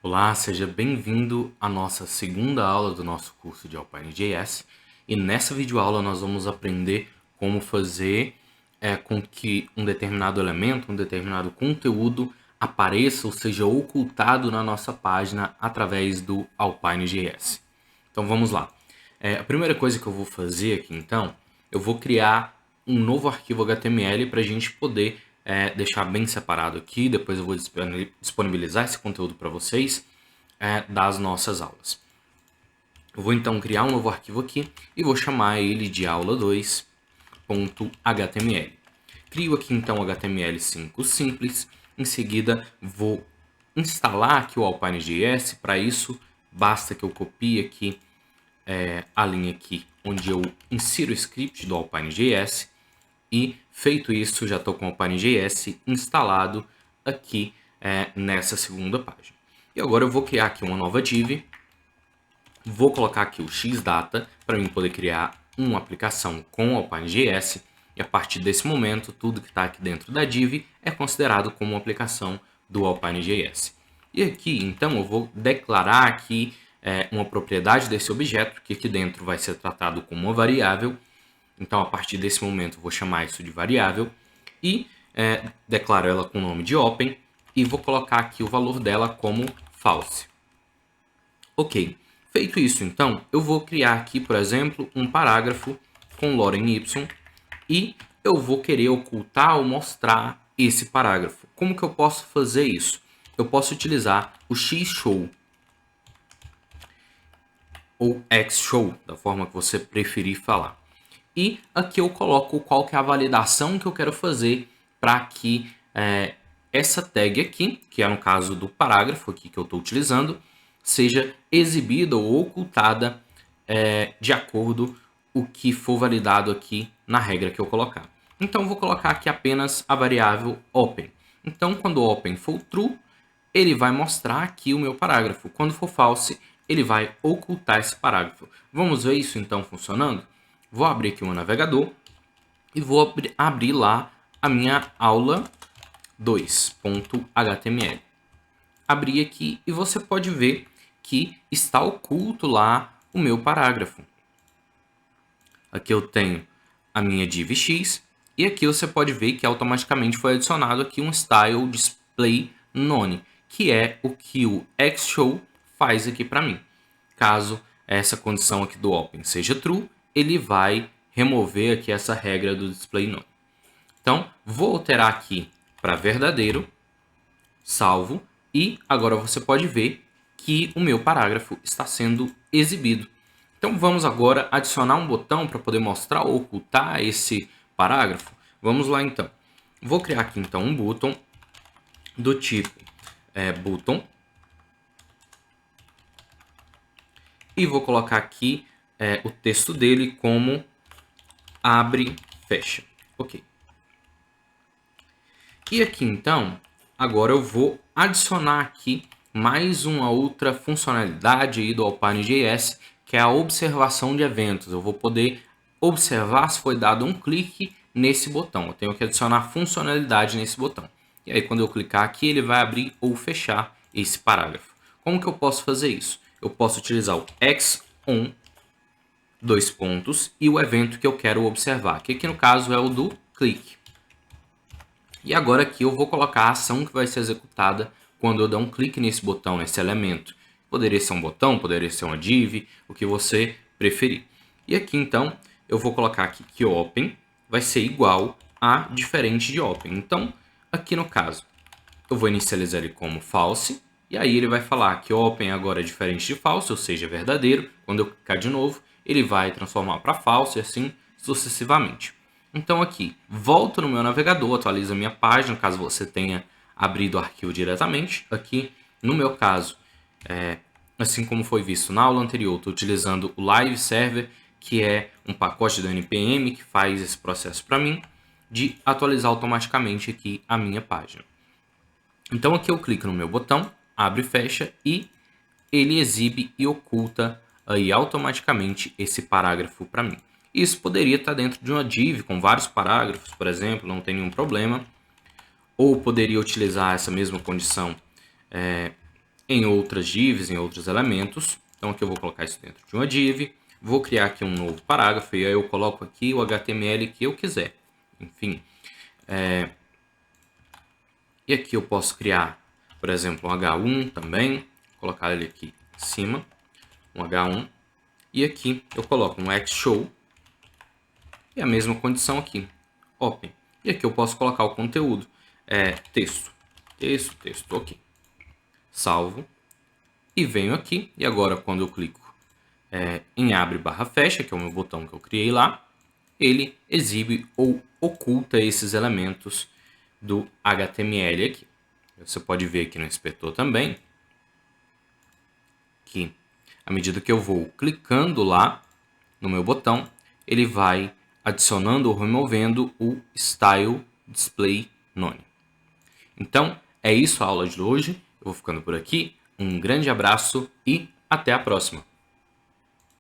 Olá, seja bem-vindo à nossa segunda aula do nosso curso de Alpine.js. E nessa videoaula nós vamos aprender como fazer com que um determinado elemento, um determinado conteúdo apareça ou seja ocultado na nossa página através do Alpine.js. Então vamos lá. A primeira coisa que eu vou fazer aqui então, eu vou criar um novo arquivo HTML para a gente poder deixar bem separado aqui. Depois eu vou disponibilizar esse conteúdo para vocês das nossas aulas. Eu vou então criar um novo arquivo aqui e vou chamar ele de aula2.html. Crio aqui então o HTML5 simples. Em seguida vou instalar aqui o Alpine.js. Para isso basta que eu copie aqui a linha aqui onde eu insiro o script do Alpine.js. E feito isso, já estou com o Alpine.js instalado aqui nessa segunda página. E agora eu vou criar aqui uma nova div. Vou colocar aqui o xdata para mim poder criar uma aplicação com o Alpine.js. E a partir desse momento, tudo que está aqui dentro da div é considerado como uma aplicação do Alpine.js. E aqui, então, eu vou declarar aqui uma propriedade desse objeto, que aqui dentro vai ser tratado como uma variável. Então, a partir desse momento, vou chamar isso de variável e declaro ela com o nome de open e vou colocar aqui o valor dela como false. Ok, feito isso, então, eu vou criar aqui, por exemplo, um parágrafo com lorem y e eu vou querer ocultar ou mostrar esse parágrafo. Como que eu posso fazer isso? Eu posso utilizar o xshow ou xshow, da forma que você preferir falar. E aqui eu coloco qual que é a validação que eu quero fazer para que essa tag aqui, que é no caso do parágrafo aqui que eu estou utilizando, seja exibida ou ocultada de acordo com o que for validado aqui na regra que eu colocar. Então eu vou colocar aqui apenas a variável open. Então quando o open for true, ele vai mostrar aqui o meu parágrafo. Quando for false, ele vai ocultar esse parágrafo. Vamos ver isso então funcionando? Vou abrir aqui o meu navegador e vou abrir lá a minha aula 2.html. Abri aqui e você pode ver que está oculto lá o meu parágrafo. Aqui eu tenho a minha div x e aqui você pode ver que automaticamente foi adicionado aqui um style display none, que é o que o xshow faz aqui para mim. Caso essa condição aqui do open seja true, ele vai remover aqui essa regra do display none. Então, vou alterar aqui para verdadeiro, salvo, e agora você pode ver que o meu parágrafo está sendo exibido. Então, vamos agora adicionar um botão para poder mostrar ou ocultar esse parágrafo. Vamos lá, então. Vou criar aqui, então, um button do tipo button. E vou colocar aqui o texto dele como abre, fecha. Ok. E aqui, então, agora eu vou adicionar aqui mais uma outra funcionalidade aí do Alpine.js, que é a observação de eventos. Eu vou poder observar se foi dado um clique nesse botão. Eu tenho que adicionar funcionalidade nesse botão. E aí, quando eu clicar aqui, ele vai abrir ou fechar esse parágrafo. Como que eu posso fazer isso? Eu posso utilizar o xOn, dois pontos, e o evento que eu quero observar, que aqui no caso é o do clique. E agora aqui eu vou colocar a ação que vai ser executada quando eu der um clique nesse botão, nesse elemento. Poderia ser um botão, poderia ser uma div, o que você preferir. E aqui então eu vou colocar aqui que open vai ser igual a diferente de open. Então aqui no caso eu vou inicializar ele como false. E aí ele vai falar que open agora é diferente de false, ou seja, verdadeiro. Quando eu clicar de novo, ele vai transformar para false e assim sucessivamente. Então aqui, volto no meu navegador, atualizo a minha página, caso você tenha abrido o arquivo diretamente. Aqui, no meu caso, assim como foi visto na aula anterior, estou utilizando o Live Server, que é um pacote da NPM que faz esse processo para mim, de atualizar automaticamente aqui a minha página. Então aqui eu clico no meu botão, abre e fecha, e ele exibe e oculta aí automaticamente esse parágrafo para mim. Isso poderia estar dentro de uma div com vários parágrafos, por exemplo, não tem nenhum problema. Ou poderia utilizar essa mesma condição em outras divs, em outros elementos. Então aqui eu vou colocar isso dentro de uma div, vou criar aqui um novo parágrafo e aí eu coloco aqui o HTML que eu quiser. Enfim, e aqui eu posso criar, por exemplo, um H1 também, colocar ele aqui em cima, um H1, e aqui eu coloco um xshow, e a mesma condição aqui, open. E aqui eu posso colocar o conteúdo, texto, ok. Salvo, e venho aqui, e agora quando eu clico em abre barra fecha, que é o meu botão que eu criei lá, ele exibe ou oculta esses elementos do HTML aqui. Você pode ver aqui no inspetor também que à medida que eu vou clicando lá no meu botão, ele vai adicionando ou removendo o Style Display None. Então, é isso a aula de hoje. Eu vou ficando por aqui. Um grande abraço e até a próxima.